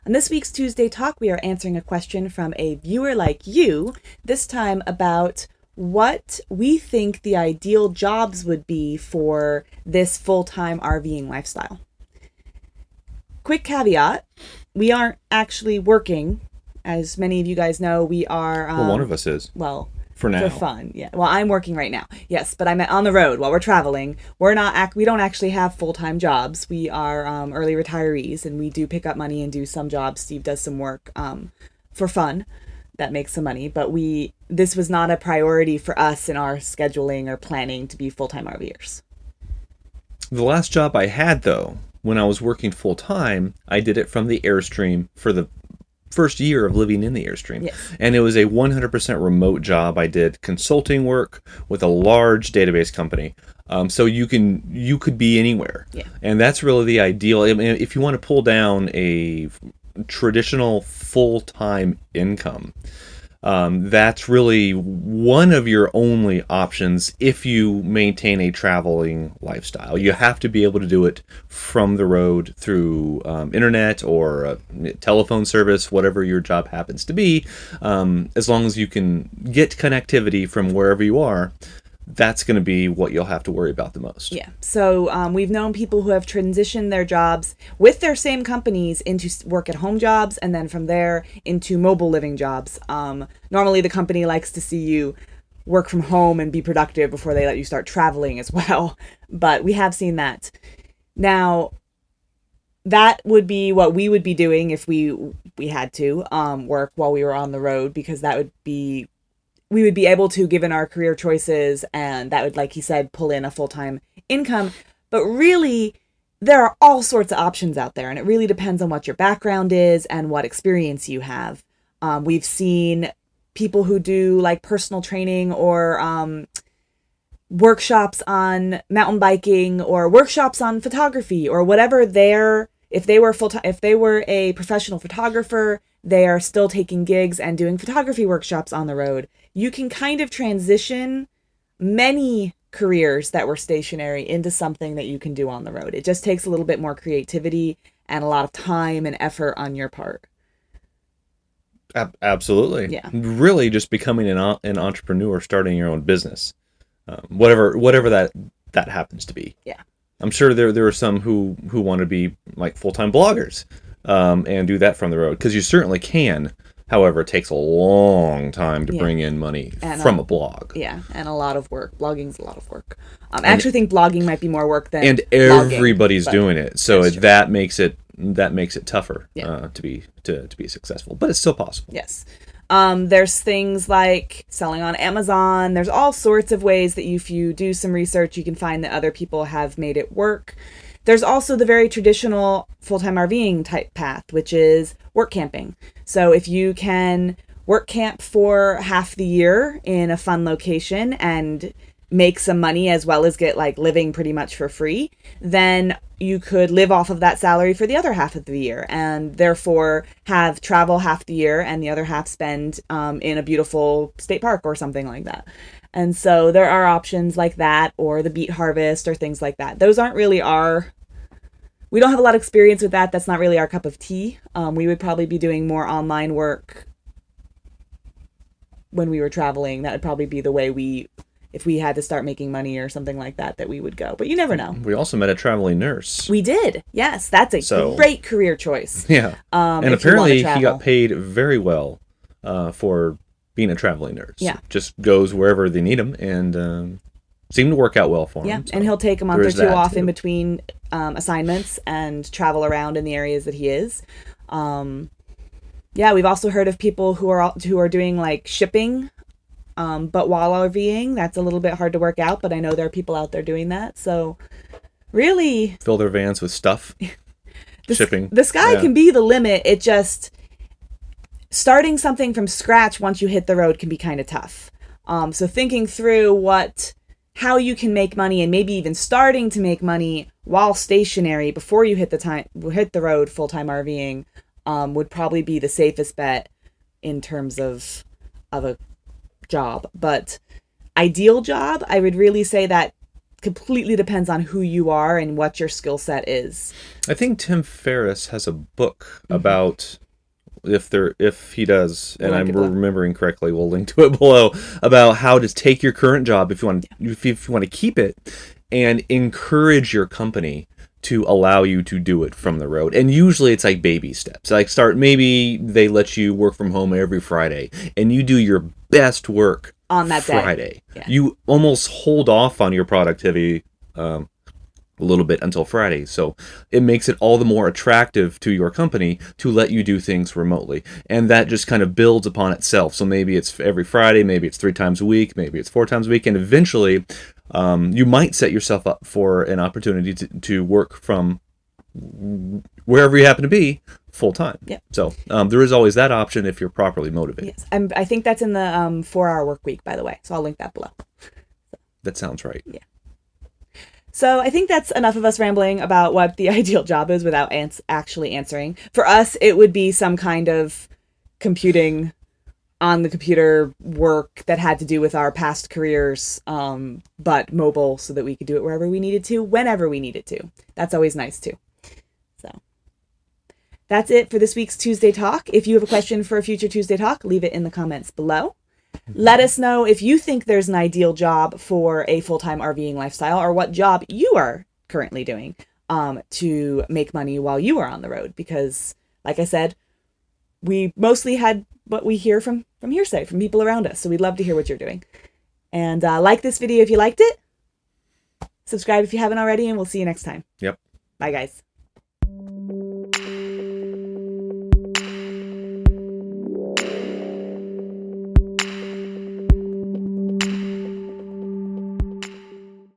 On this week's Tuesday Talk, we are answering a question from a viewer like you, this time about what we think the ideal jobs would be for this full-time RVing lifestyle. Quick caveat, we aren't actually working. As many of you guys know, we are... well, one of us is. Well... For now. For fun, yeah. Well, I'm working right now, yes, but I'm on the road while we're traveling. We don't actually have full-time jobs. We are early retirees, and we do pick up money and do some jobs. Steve does some work for fun that makes some money, but this was not a priority for us in our scheduling or planning to be full-time RVers. The last job I had, though, when I was working full-time, I did it from the Airstream for the first year of living in the Airstream. Yes. And it was a 100% remote job. I did consulting work with a large database company. So you could be anywhere. Yeah. And that's really the ideal. I mean, if you want to pull down a traditional full-time income, that's really one of your only options if you maintain a traveling lifestyle. You have to be able to do it from the road through internet or telephone service, whatever your job happens to be. As long as you can get connectivity from wherever you are, that's going to be what you'll have to worry about the most. Yeah. So we've known people who have transitioned their jobs with their same companies into work at home jobs, and then from there into mobile living jobs. Normally the company likes to see you work from home and be productive before they let you start traveling as well. But we have seen that. Now, that would be what we would be doing if we had to work while we were on the road, because that would be... we would be able to, given our career choices, and that would, like he said, pull in a full-time income. But really, there are all sorts of options out there, and it really depends on what your background is and what experience you have. We've seen people who do like personal training or workshops on mountain biking or workshops on photography or whatever. If they were a professional photographer, they are still taking gigs and doing photography workshops on the road. You can kind of transition many careers that were stationary into something that you can do on the road. It just takes a little bit more creativity and a lot of time and effort on your part. Absolutely. Yeah. Really just becoming an entrepreneur, starting your own business. Whatever that happens to be. Yeah. I'm sure there are some who want to be like full-time bloggers and do that from the road, because you certainly can. However, it takes a long time to bring in money from a blog. Yeah, and a lot of work. Blogging's a lot of work. I actually think blogging might be more work than and blogging, everybody's doing it, so that makes it tougher Yeah. to be successful. But it's still possible. Yes. There's things like selling on Amazon. There's all sorts of ways that if you do some research, you can find that other people have made it work. There's also the very traditional full-time RVing type path, which is work camping. So if you can work camp for half the year in a fun location and make some money as well as get like living pretty much for free, then you could live off of that salary for the other half of the year, and therefore have travel half the year and the other half spend in a beautiful state park or something like that. And so there are options like that, or the beet harvest or things like that. Those aren't really we don't have a lot of experience with that. That's not really our cup of tea. We would probably be doing more online work when we were traveling. That would probably be the way if we had to start making money or something like that we would go. But you never know. We also met a traveling nurse. We did. Yes, that's a great career choice. Yeah. And apparently he got paid very well for being a traveling nurse. Yeah. Just goes wherever they need him, and seemed to work out well for him. Yeah, So and he'll take a month or two off too. in between assignments and travel around in the areas that he is. Yeah, we've also heard of people who are doing like shipping, but while RVing. That's a little bit hard to work out, but I know there are people out there doing that. So really... fill their vans with stuff. Shipping. The sky can be the limit. It just... starting something from scratch once you hit the road can be kind of tough. So thinking through how you can make money, and maybe even starting to make money while stationary before you hit the road full-time RVing would probably be the safest bet in terms of a job. But ideal job, I would really say that completely depends on who you are and what your skill set is. I think Tim Ferriss has a book about, if he does, and I'm remembering correctly, we'll link to it below, about how to take your current job if you want to keep it, and encourage your company to allow you to do it from the road. And usually it's like baby steps. Like maybe they let you work from home every Friday, and you do your best work on that Friday. Yeah. You almost hold off on your productivity a little bit until Friday. So it makes it all the more attractive to your company to let you do things remotely. And that just kind of builds upon itself. So maybe it's every Friday, maybe it's 3 times a week, maybe it's 4 times a week. And eventually you might set yourself up for an opportunity to work from wherever you happen to be full time. Yeah. So there is always that option if you're properly motivated. Yes. I think that's in the 4-hour work week, by the way. So I'll link that below. That sounds right. Yeah. So I think that's enough of us rambling about what the ideal job is without actually answering. For us, it would be some kind of computing on the computer work that had to do with our past careers, but mobile, so that we could do it wherever we needed to, whenever we needed to. That's always nice too. So that's it for this week's Tuesday Talk. If you have a question for a future Tuesday Talk, leave it in the comments below. Let us know if you think there's an ideal job for a full-time RVing lifestyle, or what job you are currently doing to make money while you are on the road. Because, like I said, we mostly had what we hear from hearsay, from people around us. So we'd love to hear what you're doing. And like this video if you liked it. Subscribe if you haven't already, and we'll see you next time. Yep. Bye, guys.